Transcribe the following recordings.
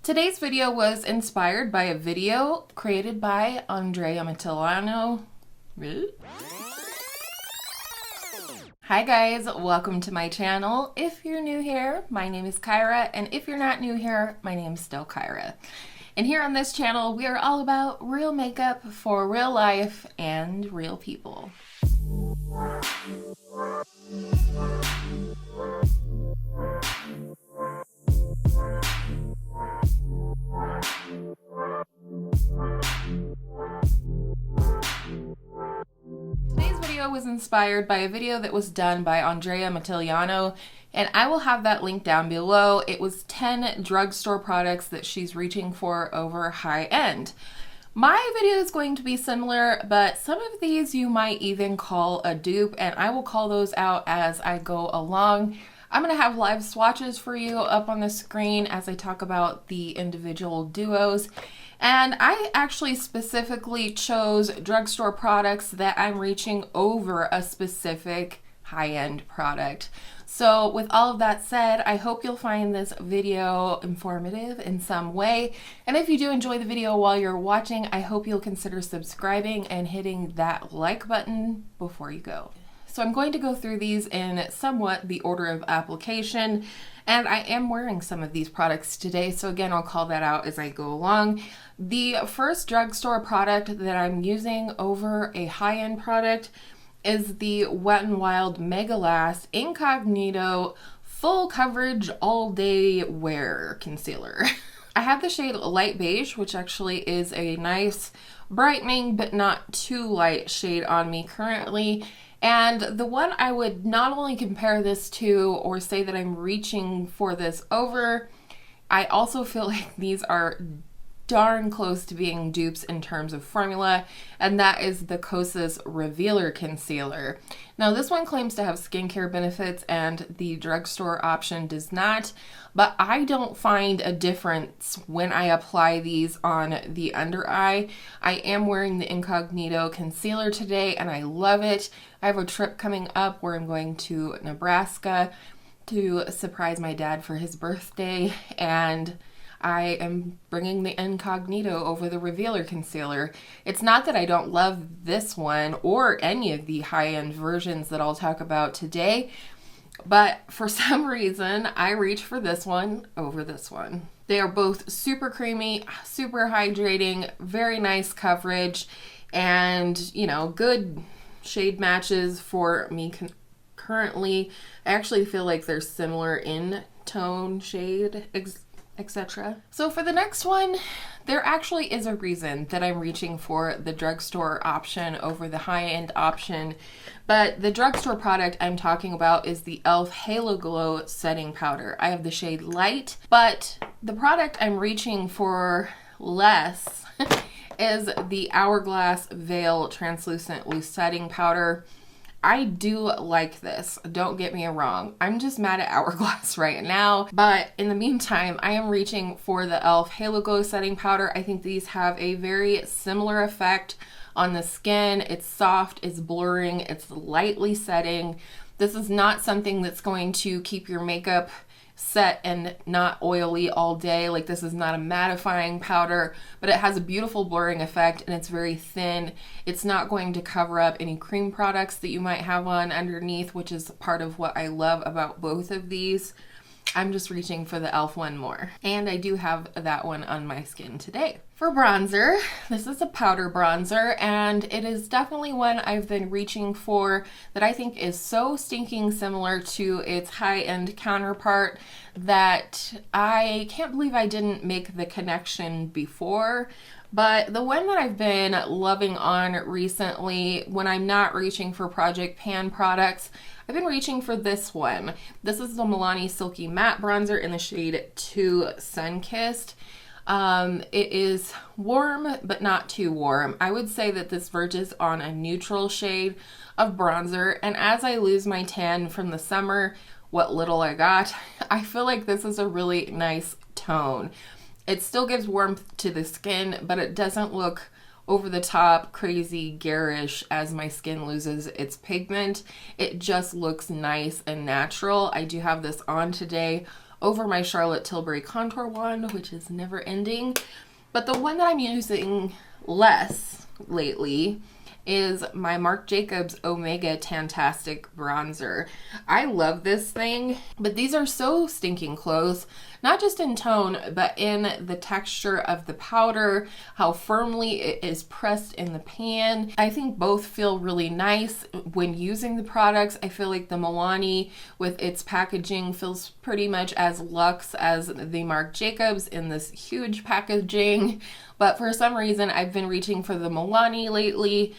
Today's video was inspired by a video created by Andrea Milani. Hi guys, welcome to my channel. If you're new here, my name is Kyra, and if you're not new here, my name's still Kyra. And here on this channel, we are all about real makeup for real life and real people. Today's video was inspired by a video that was done by Andrea Milani, and I will have that link down below. It was 10 drugstore products that she's reaching for over high end. My video is going to be similar, but some of these you might even call a dupe, and I will call those out as I go along. I'm going to have live swatches for you up on the screen as I talk about the individual duos. And I actually specifically chose drugstore products that I'm reaching over a specific high-end product. So with all of that said, I hope you'll find this video informative in some way. And if you do enjoy the video while you're watching, I hope you'll consider subscribing and hitting that like button before you go. So I'm going to go through these in somewhat the order of application, and I am wearing some of these products today, so again, I'll call that out as I go along. The first drugstore product that I'm using over a high-end product is the Wet n Wild MegaLast Incognito Full Coverage All Day Wear Concealer. I have the shade Light Beige, which actually is a nice brightening but not too light shade on me currently. And the one I would not only compare this to or say that I'm reaching for this over, I also feel like these are darn close to being dupes in terms of formula, and that is the Kosas Revealer Concealer. Now this one claims to have skincare benefits and the drugstore option does not, but I don't find a difference when I apply these on the under eye. I am wearing the Incognito concealer today and I love it. I have a trip coming up where I'm going to Nebraska to surprise my dad for his birthday, and I am bringing the Incognito over the Revealer Concealer. It's not that I don't love this one or any of the high-end versions that I'll talk about today, but for some reason I reach for this one over this one. They are both super creamy, super hydrating, very nice coverage, and you know, good shade matches for me currently. I actually feel like they're similar in tone, shade, etc. So for the next one, there actually is a reason that I'm reaching for the drugstore option over the high-end option, but the drugstore product I'm talking about is the e.l.f. Halo Glow Setting Powder. I have the shade Light, but the product I'm reaching for less is the Hourglass Veil Translucent Loose Setting Powder. I do like this, don't get me wrong. I'm just mad at Hourglass right now, but in the meantime, I am reaching for the e.l.f. Halo Glow Setting Powder. I think these have a very similar effect on the skin. It's soft, it's blurring, it's lightly setting. This is not something that's going to keep your makeup set and not oily all day. Like, this is not a mattifying powder, but it has a beautiful blurring effect and it's very thin. It's not going to cover up any cream products that you might have on underneath, which is part of what I love about both of these. I'm just reaching for the e.l.f. one more, and I do have that one on my skin today. For bronzer, this is a powder bronzer, and it is definitely one I've been reaching for that I think is so stinking similar to its high-end counterpart that I can't believe I didn't make the connection before. But the one that I've been loving on recently when I'm not reaching for Project Pan products, I've been reaching for this one. This is the Milani Silky Matte Bronzer in the shade 2 Sunkissed. It is warm, but not too warm. I would say that this verges on a neutral shade of bronzer, and as I lose my tan from the summer, what little I got, I feel like this is a really nice tone. It still gives warmth to the skin, but it doesn't look over the top, crazy, garish as my skin loses its pigment. It just looks nice and natural. I do have this on today over my Charlotte Tilbury contour one, which is never ending. But the one that I'm using less lately is my Marc Jacobs Omega Tan-tastic bronzer. I love this thing, but these are so stinking close, not just in tone, but in the texture of the powder, how firmly it is pressed in the pan. I think both feel really nice when using the products. I feel like the Milani with its packaging feels pretty much as luxe as the Marc Jacobs in this huge packaging, but for some reason I've been reaching for the Milani lately.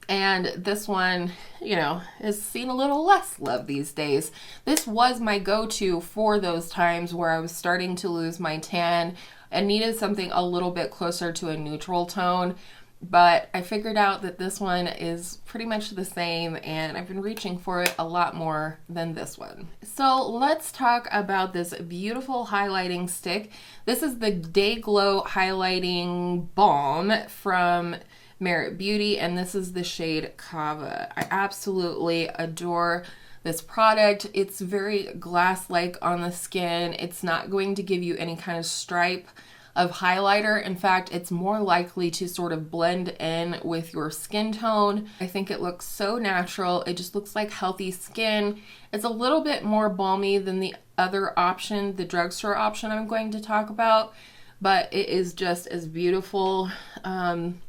And this one, you know, has seen a little less love these days. This was my go-to for those times where I was starting to lose my tan and needed something a little bit closer to a neutral tone. But I figured out that this one is pretty much the same, and I've been reaching for it a lot more than this one. So let's talk about this beautiful highlighting stick. This is the Day Glow Highlighting Balm from Merit Beauty, and this is the shade Cava. I absolutely adore this product. It's very glass-like on the skin. It's not going to give you any kind of stripe of highlighter. In fact, it's more likely to sort of blend in with your skin tone. I think it looks so natural. It just looks like healthy skin. It's a little bit more balmy than the other option, the drugstore option I'm going to talk about, but it is just as beautiful. I'm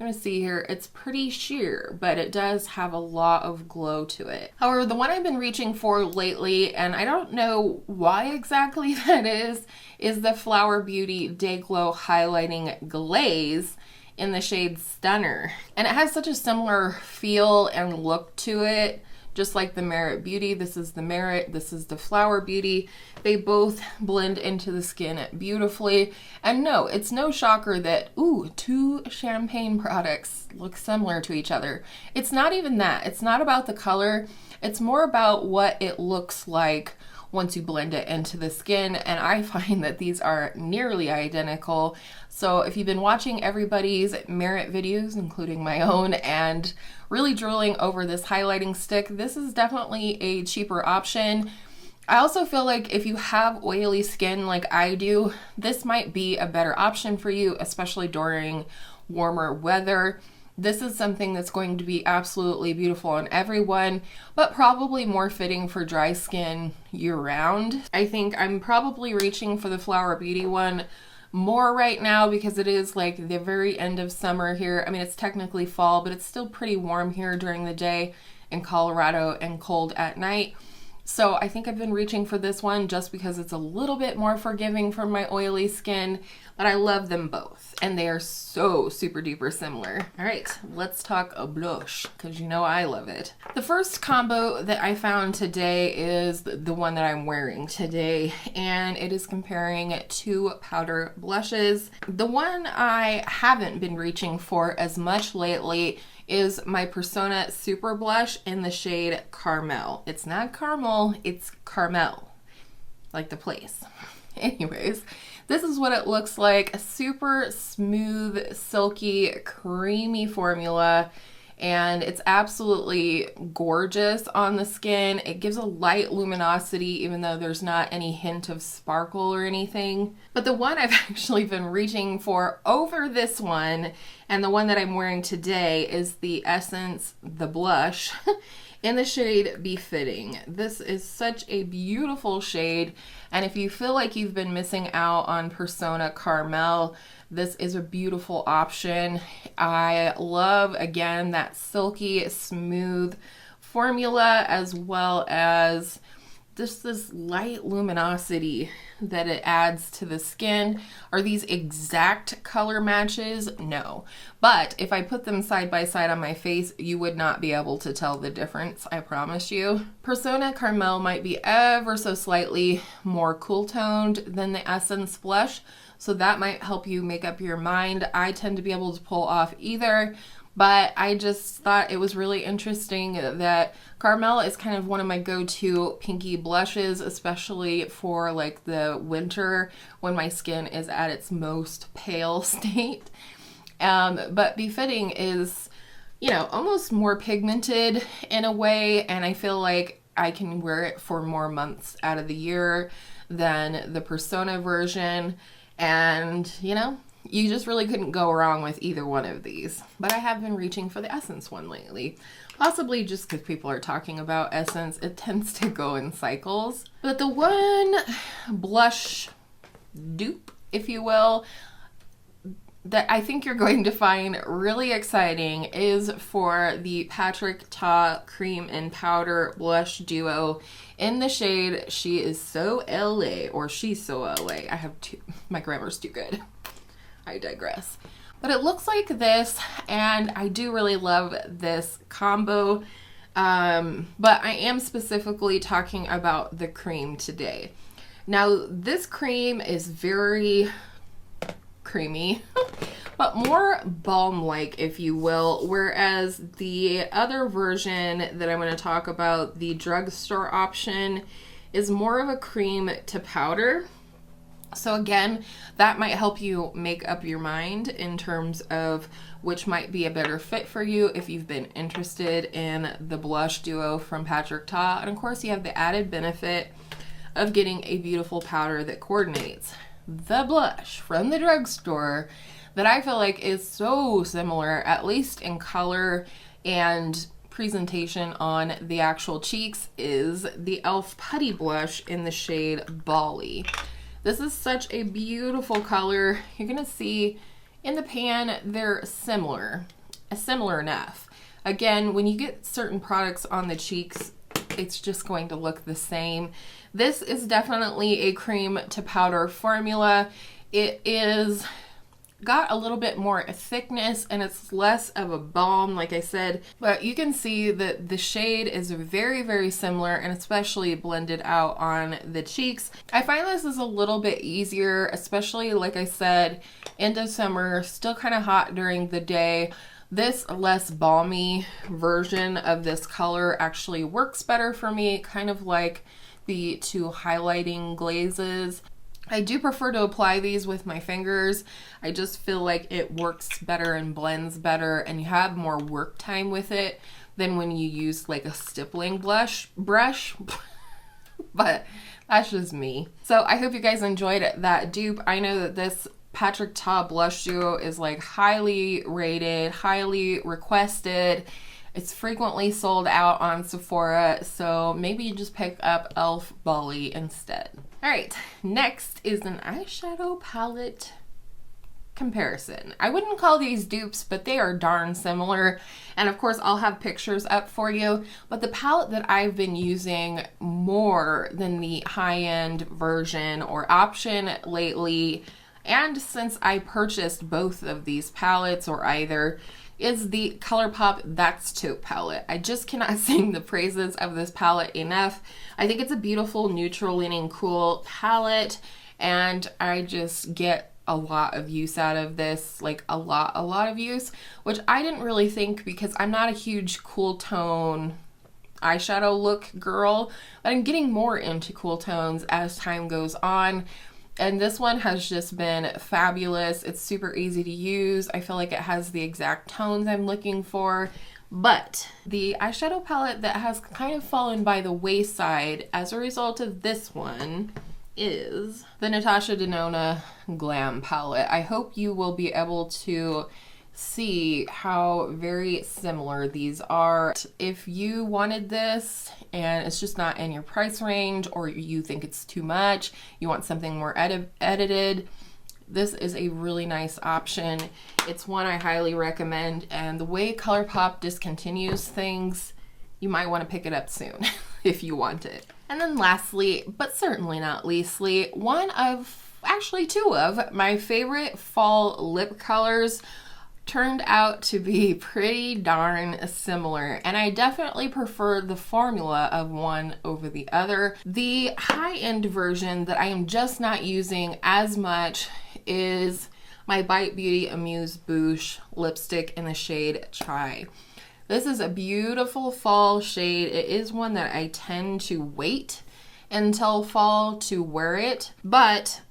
gonna see here, it's pretty sheer, but it does have a lot of glow to it. However, the one I've been reaching for lately, and I don't know why exactly that is the Flower Beauty Day Glow Highlighting Glaze in the shade Stunner. And it has such a similar feel and look to it, just like the Merit Beauty. This is the Merit, this is the Flower Beauty. They both blend into the skin beautifully. And no, it's no shocker that, ooh, two champagne products look similar to each other. It's not even that. It's not about the color. It's more about what it looks like once you blend it into the skin, and I find that these are nearly identical. So if you've been watching everybody's Merit videos, including my own, and really drooling over this highlighting stick, this is definitely a cheaper option. I also feel like if you have oily skin like I do, this might be a better option for you, especially during warmer weather. This is something that's going to be absolutely beautiful on everyone, but probably more fitting for dry skin year-round. I think I'm probably reaching for the Flower Beauty one more right now because it is like the very end of summer here. I mean, it's technically fall, but it's still pretty warm here during the day in Colorado and cold at night. So I think I've been reaching for this one just because it's a little bit more forgiving for my oily skin, but I love them both and they are so super duper similar. All right, let's talk a blush because you know I love it. The first combo that I found today is the one that I'm wearing today, and it is comparing two powder blushes. The one I haven't been reaching for as much lately is my Persona Super Blush in the shade Caramel. It's not caramel, it's Carmel, like the place. Anyways, this is what it looks like. A super smooth, silky, creamy formula, and it's absolutely gorgeous on the skin. It gives a light luminosity even though there's not any hint of sparkle or anything. But the one I've actually been reaching for over this one, and the one that I'm wearing today, is the Essence The Blush in the shade Befitting. This is such a beautiful shade, and if you feel like you've been missing out on Persona Caramel, this is a beautiful option. I love, again, that silky, smooth formula, as well as just this light luminosity that it adds to the skin. Are these exact color matches? No. But if I put them side by side on my face, you would not be able to tell the difference, I promise you. Persona Caramel might be ever so slightly more cool toned than the Essence Blush, so that might help you make up your mind. I tend to be able to pull off either, but I just thought it was really interesting that Caramel is kind of one of my go-to pinky blushes, especially for like the winter when my skin is at its most pale state. But Befitting is, you know, almost more pigmented in a way, and I feel like I can wear it for more months out of the year than the Persona version. And, you know, you just really couldn't go wrong with either one of these. But I have been reaching for the Essence one lately. Possibly just because people are talking about Essence. It tends to go in cycles. But the one blush dupe, if you will, that I think you're going to find really exciting is for the Patrick Ta Cream and Powder Blush Duo in the shade She Is So LA, or She's So LA. I have two, my grammar's too good. I digress. But it looks like this, and I do really love this combo. But I am specifically talking about the cream today. Now, this cream is very creamy, but more balm-like, if you will, whereas the other version that I'm going to talk about, the drugstore option, is more of a cream to powder. So again, that might help you make up your mind in terms of which might be a better fit for you if you've been interested in the blush duo from Patrick Ta. And of course, you have the added benefit of getting a beautiful powder that coordinates. The blush from the drugstore that I feel like is so similar, at least in color and presentation on the actual cheeks, is the e.l.f. Putty Blush in the shade Bali. This is such a beautiful color. You're gonna see in the pan they're similar enough. Again, when you get certain products on the cheeks, it's just going to look the same. This is definitely a cream to powder formula. It is got a little bit more thickness and it's less of a balm, like I said, but you can see that the shade is very, very similar, and especially blended out on the cheeks. I find this is a little bit easier, especially like I said, into summer, still kind of hot during the day. This less balmy version of this color actually works better for me, kind of like the two highlighting glazes. I do prefer to apply these with my fingers. I just feel like it works better and blends better, and you have more work time with it than when you use like a stippling brush. But that's just me. So I hope you guys enjoyed that dupe. I know that this Patrick Ta blush duo is like highly rated, highly requested. It's frequently sold out on Sephora, so maybe you just pick up e.l.f. Bali instead. All right, next is an eyeshadow palette comparison. I wouldn't call these dupes, but they are darn similar. And of course, I'll have pictures up for you. But the palette that I've been using more than the high-end version or option lately, and since I purchased both of these palettes or either, is the ColourPop That's Taupe palette. I just cannot sing the praises of this palette enough. I think it's a beautiful neutral leaning cool palette, and I just get a lot of use out of this, like a lot of use, which I didn't really think, because I'm not a huge cool tone eyeshadow look girl, but I'm getting more into cool tones as time goes on. And this one has just been fabulous. It's super easy to use. I feel like it has the exact tones I'm looking for. But the eyeshadow palette that has kind of fallen by the wayside as a result of this one is the Natasha Denona Glam palette. I hope you will be able to see how very similar these are. If you wanted this and it's just not in your price range, or you think it's too much, you want something more edited, this is a really nice option. It's one I highly recommend, and the way ColourPop discontinues things, you might want to pick it up soon if you want it. And then lastly, but certainly not leastly, actually two of my favorite fall lip colors turned out to be pretty darn similar, and I definitely prefer the formula of one over the other. The high-end version that I am just not using as much is my Bite Beauty Amuse Bouche lipstick in the shade Chai. This is a beautiful fall shade. It is one that I tend to wait until fall to wear it, but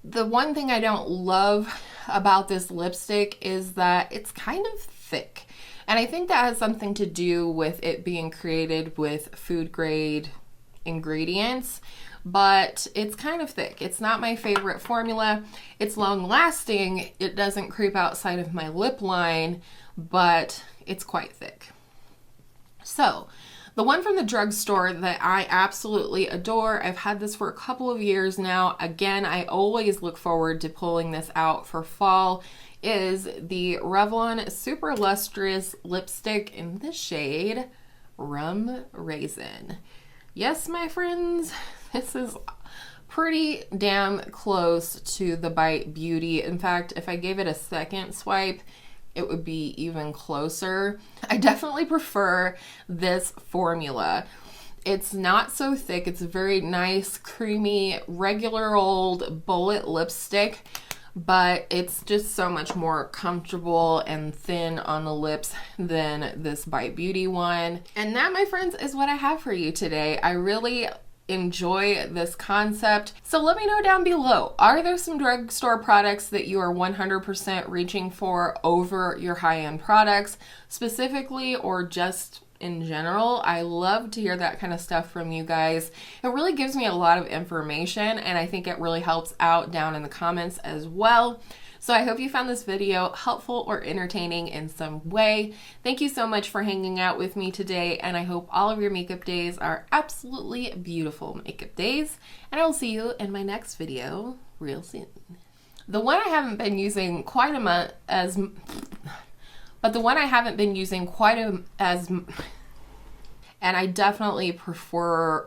the one thing I don't love about this lipstick is that it's kind of thick. And I think that has something to do with it being created with food grade ingredients. but it's kind of thick. It's not my favorite formula. It's long lasting. It doesn't creep outside of my lip line, but it's quite thick. So the one from the drugstore that I absolutely adore, I've had this for a couple of years now. Again, I always look forward to pulling this out for fall, is the Revlon Super Lustrous Lipstick in the shade Rum Raisin. Yes, my friends, this is pretty damn close to the Bite Beauty. In fact, if I gave it a second swipe, it would be even closer. I definitely prefer this formula. It's not so thick. It's a very nice, creamy, regular old bullet lipstick, but it's just so much more comfortable and thin on the lips than this Bite Beauty one. And that, my friends, is what I have for you today. I really enjoy this concept. So let me know down below, are there some drugstore products that you are 100% reaching for over your high-end products specifically, or just in general? I love to hear that kind of stuff from you guys. It really gives me a lot of information, and I think it really helps out down in the comments as well. So I hope you found this video helpful or entertaining in some way. Thank you so much for hanging out with me today, and I hope all of your makeup days are absolutely beautiful makeup days, and I will see you in my next video real soon. The one I haven't been using quite as and I definitely prefer